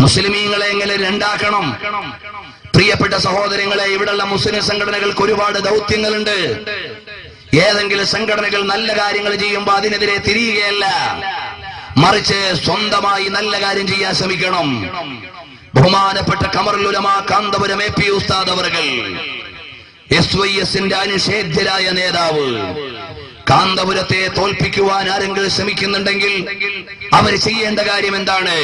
മുസ്ലിമീങ്ങളെ എങ്ങനെ രണ്ടാക്കണം? പ്രിയപ്പെട്ട സഹോദരങ്ങളെ, ഇവിടെയുള്ള മുസ്ലിം സംഘടനകൾക്ക് ഒരുപാട് ദൗത്യങ്ങളുണ്ട്. ഏതെങ്കിലും സംഘടനകൾ നല്ല കാര്യങ്ങൾ ചെയ്യുമ്പോൾ അതിനെതിരെ തിരിയുകയല്ല, മറിച്ച് സ്വന്തമായി നല്ല കാര്യം ചെയ്യാൻ ശ്രമിക്കണം. ബഹുമാനപ്പെട്ട ഖമറുൽ ഉലമാ കാന്തപുരം എ പി ഉസ്താദ് അവർകൾ, SYSന്റെ അനിഷേധ്യരായ നേതാവ്, കാന്തപുരത്തെ തോൽപ്പിക്കുവാൻ ആരെങ്കിലും ശ്രമിക്കുന്നുണ്ടെങ്കിൽ അവർ ചെയ്യേണ്ട കാര്യം എന്താണ്?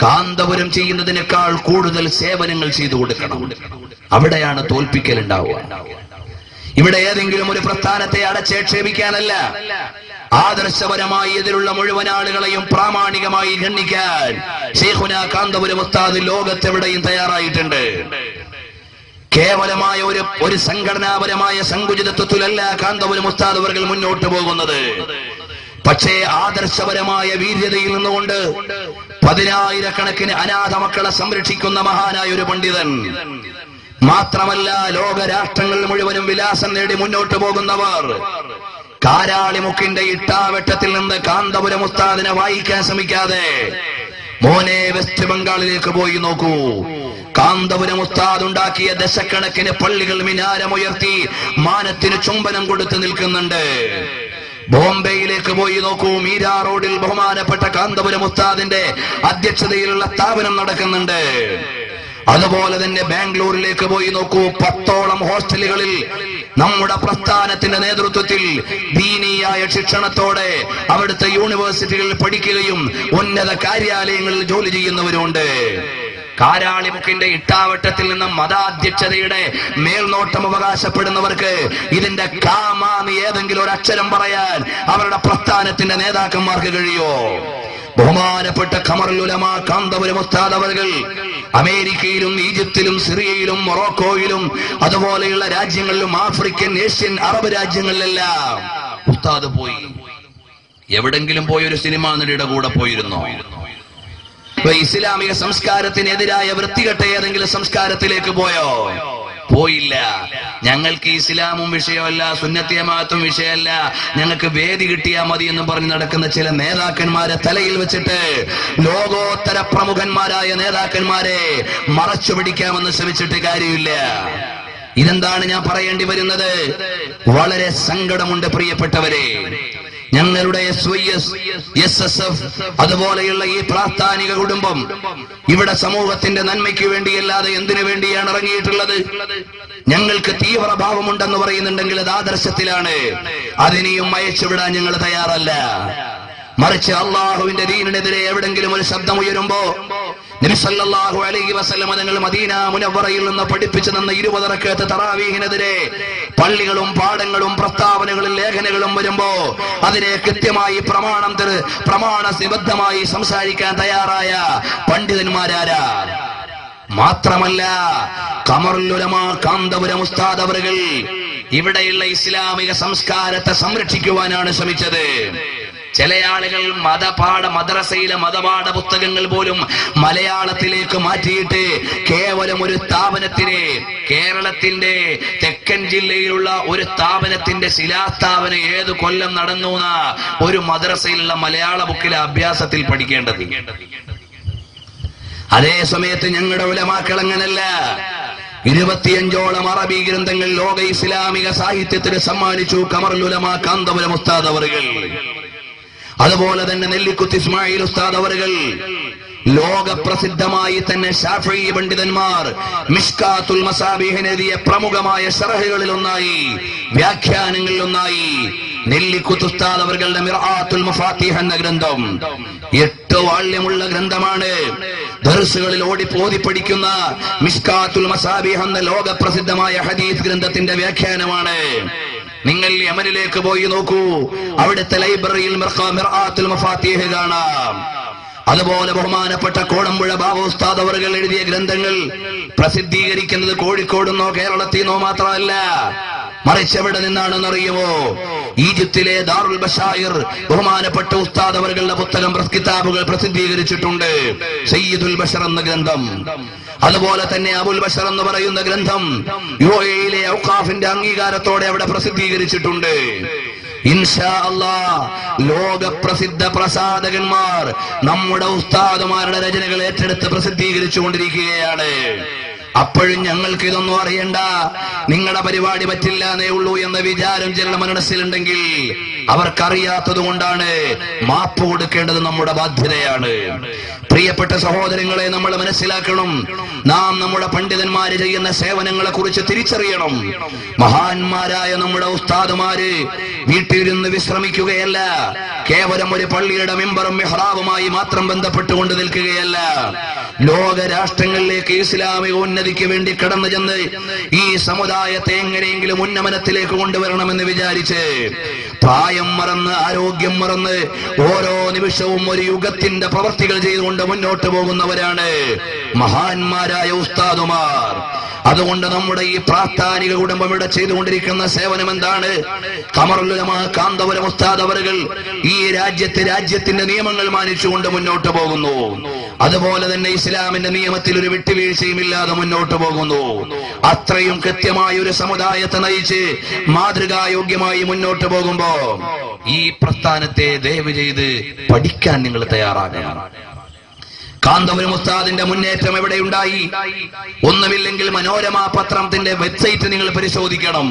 കാന്തപുരം ചെയ്യുന്നതിനേക്കാൾ കൂടുതൽ സേവനങ്ങൾ ചെയ്തു കൊടുക്കണം. അവിടെയാണ് തോൽപ്പിക്കൽ ഉണ്ടാവുക. ഇവിടെ ഏതെങ്കിലും ഒരു പ്രസ്ഥാനത്തെ അടച്ചേക്ഷേപിക്കാനല്ല, ആദർശപരമായി ഇതിലുള്ള മുഴുവൻ ആളുകളെയും പ്രാമാണികമായി ഗണ്ണിക്കാൻ ശൈഖുനാ കാന്തപുരം ഉസ്താദ് ലോകത്തെവിടെയും തയ്യാറായിട്ടുണ്ട്. കേവലമായ ഒരു സംഘടനാപരമായ സങ്കുചിതത്വത്തിലല്ല കാന്തപുരം ഉസ്താദ് അവർകൾ മുന്നോട്ട് പോകുന്നത്. പക്ഷേ ആദർശപരമായ വീര്യതയിൽ നിന്നുകൊണ്ട് 10,000-കണക്കിന് അനാഥ മക്കളെ സംരക്ഷിക്കുന്ന മഹാനായ ഒരു പണ്ഡിതൻ മാത്രമല്ല, ലോകരാഷ്ട്രങ്ങൾ മുഴുവനും വിലാസം നേടി മുന്നോട്ട് പോകുന്നവർ കാരാളിമുക്കിന്റെ ഇട്ടാവെട്ടത്തിൽ നിന്ന് കാന്തപുരം ഉസ്താദിനെ വായിക്കാൻ ശ്രമിക്കാതെ മോനെ വെസ്റ്റ് ബംഗാളിലേക്ക് പോയി നോക്കൂ. കാന്തപുരം ഉസ്താദ് ഉണ്ടാക്കിയ ദശക്കണക്കിന് പള്ളികൾ മിനാരമുയർത്തി മാനത്തിന് ചുംബനം കൊടുത്ത് നിൽക്കുന്നുണ്ട്. ബോംബെയിലേക്ക് പോയി നോക്കൂ, മീരാ റോഡിൽ ബഹുമാനപ്പെട്ട കാന്തപുരം ഉസ്താദിന്റെ അധ്യക്ഷതയിലുള്ള സ്ഥാപനം നടക്കുന്നുണ്ട്. അതുപോലെ തന്നെ ബാംഗ്ലൂരിലേക്ക് പോയി നോക്കൂ, 10ഓളം ഹോസ്റ്റലുകളിൽ നമ്മുടെ പ്രസ്ഥാനത്തിന്റെ നേതൃത്വത്തിൽ ദീനീയായ ശിക്ഷണത്തോടെ അവിടുത്തെ യൂണിവേഴ്സിറ്റികളിൽ പഠിക്കുകയും ഉന്നത കാര്യാലയങ്ങളിൽ ജോലി ചെയ്യുന്നവരുണ്ട്. കാരാളിമുക്കിന്റെ ഇട്ടാവട്ടത്തിൽ നിന്ന് മതാധ്യക്ഷതയുടെ മേൽനോട്ടം അവകാശപ്പെടുന്നവർക്ക് ഇതിന്റെ കാമാന്ന് ഏതെങ്കിലും ഒരു അക്ഷരം പറയാൻ അവരുടെ പ്രസ്ഥാനത്തിന്റെ നേതാക്കന്മാർക്ക് കഴിയോ? ബഹുമാനപ്പെട്ട ഖമറുൽ ഉലമാ കാന്തപുരം ഉസ്താദ് അവർകൾ അമേരിക്കയിലും ഈജിപ്തിലും സിറിയയിലും മൊറോക്കോയിലും അതുപോലെയുള്ള രാജ്യങ്ങളിലും ആഫ്രിക്കൻ, ഏഷ്യൻ, അറബ് രാജ്യങ്ങളിലെല്ലാം ഉസ്താദ് പോയി. എവിടെങ്കിലും പോയി ഒരു സിനിമാ നടിയുടെ കൂടെ പോയിരുന്നോ? ഇസ്ലാമിക സംസ്കാരത്തിനെതിരായ വൃത്തികെട്ട ഏതെങ്കിലും സംസ്കാരത്തിലേക്ക് പോയോ? പോയില്ല. ഞങ്ങൾക്ക് ഇസ്ലാമും വിഷയമല്ല, സുന്നത്ത് ജമാഅത്തും വിഷയമല്ല, ഞങ്ങൾക്ക് വേദി കിട്ടിയാൽ മതി എന്ന് പറഞ്ഞ് നടക്കുന്ന ചില നേതാക്കന്മാരെ തലയിൽ വെച്ചിട്ട് ലോകോത്തര പ്രമുഖന്മാരായ നേതാക്കന്മാരെ മറച്ചു പിടിക്കാമെന്ന് ശ്രമിച്ചിട്ട് കാര്യമില്ല. ഇതെന്താണ് ഞാൻ പറയേണ്ടി വരുന്നത്? വളരെ സങ്കടമുണ്ട് പ്രിയപ്പെട്ടവരെ. ഞങ്ങളുടെ SYS, SSF അതുപോലെയുള്ള ഈ പ്രാസ്ഥാനിക കുടുംബം ഇവിടെ സമൂഹത്തിന്റെ നന്മയ്ക്ക് വേണ്ടിയല്ലാതെ എന്തിനു വേണ്ടിയാണ് ഇറങ്ങിയിട്ടുള്ളത്? ഞങ്ങൾക്ക് തീവ്രഭാവമുണ്ടെന്ന് പറയുന്നുണ്ടെങ്കിൽ അത് ആദർശത്തിലാണ്. അതിനെയും അയച്ചുവിടാൻ ഞങ്ങൾ തയ്യാറല്ല. മറിച്ച് അള്ളാഹുവിന്റെ ദീനിനെതിരെ എവിടെങ്കിലും ഒരു ശബ്ദം ഉയരുമ്പോ നബി സല്ലല്ലാഹു അലൈഹി വസല്ലം തങ്ങൾ മദീന മുനവ്വറയിൽ നിന്ന് പഠിപ്പിച്ചു തന്ന 20 റക്അത്ത് തറാവീഹിനെതിരെ പള്ളികളും പാടങ്ങളും പ്രസ്താവനകളും ലേഖനങ്ങളും വരുമ്പോ അതിനെ കൃത്യമായി പ്രമാണസിബദ്ധമായി സംസാരിക്കാൻ തയ്യാറായ പണ്ഡിതന്മാരാരാ? മാത്രമല്ല, ഖമറുൽ ഉലമാ കാന്തപുരം ഉസ്താദ് അവர்கள் ഇവിടെയുള്ള ഇസ്ലാമിക സംസ്കാരത്തെ സംരക്ഷിക്കുവാനാണ് ശ്രമിച്ചത്. ചില ആളുകൾ മദ്രസയിലെ മതപാഠ പുസ്തകങ്ങൾ പോലും മലയാളത്തിലേക്ക് മാറ്റിയിട്ട് കേവലം ഒരു സ്ഥാപനത്തിന്, കേരളത്തിന്റെ തെക്കൻ ജില്ലയിലുള്ള ഒരു സ്ഥാപനത്തിന്റെ ശിലാസ്ഥാപനം ഏത് കൊല്ലം നടന്നു എന്ന ഒരു മദ്രസയിലുള്ള മലയാള ബുക്കിലെ അഭ്യാസത്തിൽ പഠിക്കേണ്ടത്. അതേ സമയത്ത് ഞങ്ങളുടെ ഉലമാക്കൾ അങ്ങനല്ല. 25ഓളം അറബി ഗ്രന്ഥങ്ങൾ ലോക ഇസ്ലാമിക സാഹിത്യത്തിന് സമ്മാനിച്ചു ഖമറുൽ ഉലമാ കാന്തപുരം ഉസ്താദ് അവர்கள். അതുപോലെ തന്നെ നെല്ലിക്കുത്ത് ഇസ്മായിൽ ഉസ്താദ് അവர்கள் ലോകപ്രസിദ്ധമായി തന്നെ ശാഫിഈ പണ്ഡിതന്മാർ മിഷ്കാത്തുൽ മസാബീഹിന് എഴുതിയ പ്രമുഖമായ ശറഹുകളിൽ ഒന്നായി, വ്യാഖ്യാനങ്ങളിൽ ഒന്നായി നെല്ലിക്കുത്ത് ഉസ്താദ് അവരുടെ മിർആത്തുൽ മഫാത്തിഹ് എന്ന ഗ്രന്ഥം 8 വാള്യമുള്ള ഗ്രന്ഥമാണ്. ദർസുകളിൽ ഓതി പഠിക്കുന്ന മിഷ്കാത്തുൽ മസാബീഹ് എന്ന ലോകപ്രസിദ്ധമായ ഹദീസ് ഗ്രന്ഥത്തിന്റെ വ്യാഖ്യാനമാണ്. നിങ്ങൾ യമനിലേക്ക് പോയി നോക്കൂ, അവിടുത്തെ ലൈബ്രറിയിൽ മിർആത്തുൽ മഫാത്തിഹ് കാണാം. അതുപോലെ ബഹുമാനപ്പെട്ട കോടമ്പുഴ ബാബു ഉസ്താദ് അവர்கள் എഴുതിയ ഗ്രന്ഥങ്ങൾ പ്രസിദ്ധീകരിക്കുന്നത് കോഴിക്കോടുന്നോ കേരളത്തിന്നോ മാത്രമല്ല, മറിച്ച് എവിടെ നിന്നാണെന്നറിയുമോ? ഈജിപ്തിലെ ദാറുൽ ബശായിർ ബഹുമാനപ്പെട്ട ഉസ്താദ് അവരുടെ പുസ്തകം കിതാബുകൾ പ്രസിദ്ധീകരിച്ചിട്ടുണ്ട്. സയ്യിദുൽ ബശർ എന്ന ഗ്രന്ഥം, അതുപോലെ തന്നെ അബുൽ ബശർ എന്ന് പറയുന്ന ഗ്രന്ഥം UAE യിലെ ഔഖാഫിന്റെ അംഗീകാരത്തോടെ അവിടെ പ്രസിദ്ധീകരിച്ചിട്ടുണ്ട്. ഇൻഷാ അല്ലാഹ് ലോകപ്രസിദ്ധ പ്രസാധകന്മാർ നമ്മുടെ ഉസ്താദുമാരുടെ രചനകൾ ഏറ്റെടുത്ത് പ്രസിദ്ധീകരിച്ചുകൊണ്ടിരിക്കുകയാണ്. അപ്പോഴും ഞങ്ങൾക്ക് ഇതൊന്നും അറിയണ്ട, നിങ്ങളുടെ പരിപാടി പറ്റില്ല എന്നേ ഉള്ളൂ എന്ന വിചാരം ചില മനസ്സിലുണ്ടെങ്കിൽ അവർക്കറിയാത്തത് കൊണ്ടാണ്. മാപ്പ് കൊടുക്കേണ്ടത് നമ്മുടെ ബാധ്യതയാണ്. പ്രിയപ്പെട്ട സഹോദരങ്ങളെ, നമ്മൾ മനസ്സിലാക്കണം, നാം നമ്മുടെ പണ്ഡിതന്മാര് ചെയ്യുന്ന സേവനങ്ങളെ കുറിച്ച് തിരിച്ചറിയണം. മഹാന്മാരായ നമ്മുടെ ഉസ്താദുമാര് വീട്ടിലിരുന്ന് വിശ്രമിക്കുകയല്ല, കേവലം ഒരു പള്ളിയുടെ മിമ്പറും മിഹ്റാബുമായി മാത്രം ബന്ധപ്പെട്ടുകൊണ്ട് നിൽക്കുകയല്ല. ലോക രാഷ്ട്രങ്ങളിലേക്ക് ഇസ്ലാമിക ഉന്നതിക്ക് വേണ്ടി കടന്നു ചെന്ന് ഈ സമുദായത്തെ എങ്ങനെയെങ്കിലും ഉന്നമനത്തിലേക്ക് കൊണ്ടുവരണമെന്ന് വിചാരിച്ച് പ്രായം മറന്ന് ആരോഗ്യം മറന്ന് ഓരോ നിമിഷവും ഒരു യുഗത്തിന്റെ പ്രവർത്തികൾ ചെയ്തുകൊണ്ട് മുന്നോട്ട് പോകുന്നവരാണ് മഹാന്മാരായ ഉസ്താദുമാർ. അതുകൊണ്ട് നമ്മുടെ ഈ പ്രാസ്ഥാനിക കുടുംബം ഇവിടെ ചെയ്തുകൊണ്ടിരിക്കുന്ന സേവനം എന്താണ്? ഖമറുൽ ഉലമാ കാന്തപുരം ഉസ്താദ് അവറുകൾ ഈ രാജ്യത്തിന്റെ നിയമങ്ങൾ മാനിച്ചുകൊണ്ട് മുന്നോട്ട് പോകുന്നു. അതുപോലെ തന്നെ ഇസ്ലാമിന്റെ നിയമത്തിൽ ഒരു വിട്ടുവീഴ്ചയും ഇല്ലാതെ മുന്നോട്ട് പോകുന്നു. അത്രയും കൃത്യമായ ഒരു സമുദായത്തെ നയിച്ച് മാതൃകായോഗ്യമായി മുന്നോട്ട് പോകുമ്പോ ഈ പ്രസ്ഥാനത്തെ ദയവ് ചെയ്ത് പഠിക്കാൻ നിങ്ങൾ തയ്യാറാകണം. കാന്തപുരം ഉസ്താദിന്റെ മുന്നേറ്റം എവിടെയുണ്ടായി? ഒന്നുമില്ലെങ്കിൽ മനോരമ പത്രത്തിന്റെ വെബ്സൈറ്റ് നിങ്ങൾ പരിശോധിക്കണം.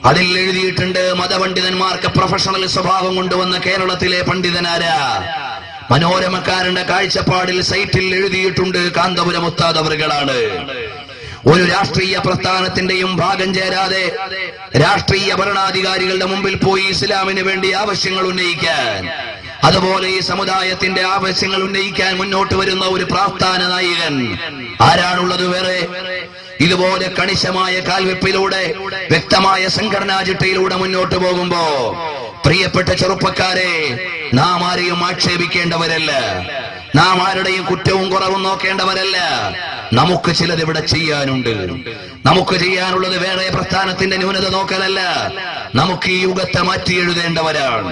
അതിൽ എഴുതിയിട്ടുണ്ട്, മതപണ്ഡിതന്മാർക്ക് പ്രൊഫഷണൽ സ്വഭാവം കൊണ്ടുവന്ന കേരളത്തിലെ പണ്ഡിതനാരാ? മനോരമക്കാരന്റെ കാഴ്ചപ്പാടിൽ സൈറ്റിൽ എഴുതിയിട്ടുണ്ട്, കാന്തപുരം ഉസ്താദ് അവറുകളാണ്. ഒരു രാഷ്ട്രീയ പ്രസ്ഥാനത്തിന്റെയും ഭാഗം ചേരാതെ രാഷ്ട്രീയ ഭരണാധികാരികളുടെ മുമ്പിൽ പോയി ഇസ്ലാമിന് വേണ്ടി ആവശ്യങ്ങൾ ഉന്നയിക്കാൻ, അതുപോലെ ഈ സമുദായത്തിന്റെ ആവശ്യങ്ങൾ ഉന്നയിക്കാൻ മുന്നോട്ട് വരുന്ന ഒരു പ്രാസ്ഥാന നായകൻ ആരാണുള്ളത് വേറെ? ഇതുപോലെ കണിശമായ കാൽവെപ്പിലൂടെ വ്യക്തമായ സംഘടനാ ചിട്ടയിലൂടെ മുന്നോട്ട് പോകുമ്പോ പ്രിയപ്പെട്ട ചെറുപ്പക്കാരെ, നാം ആരെയും ആക്ഷേപിക്കേണ്ടവരല്ല, നാം ആരുടെയും കുറ്റവും കുറവും നോക്കേണ്ടവരല്ല. നമുക്ക് ചിലത് ഇവിടെ ചെയ്യാനുണ്ട്. നമുക്ക് ചെയ്യാനുള്ളത് വേറെ പ്രസ്ഥാനത്തിന്റെ ന്യൂനത നോക്കലല്ല, നമുക്ക് ഈ യുഗത്തെ മാറ്റി എഴുതേണ്ടവരാണ്.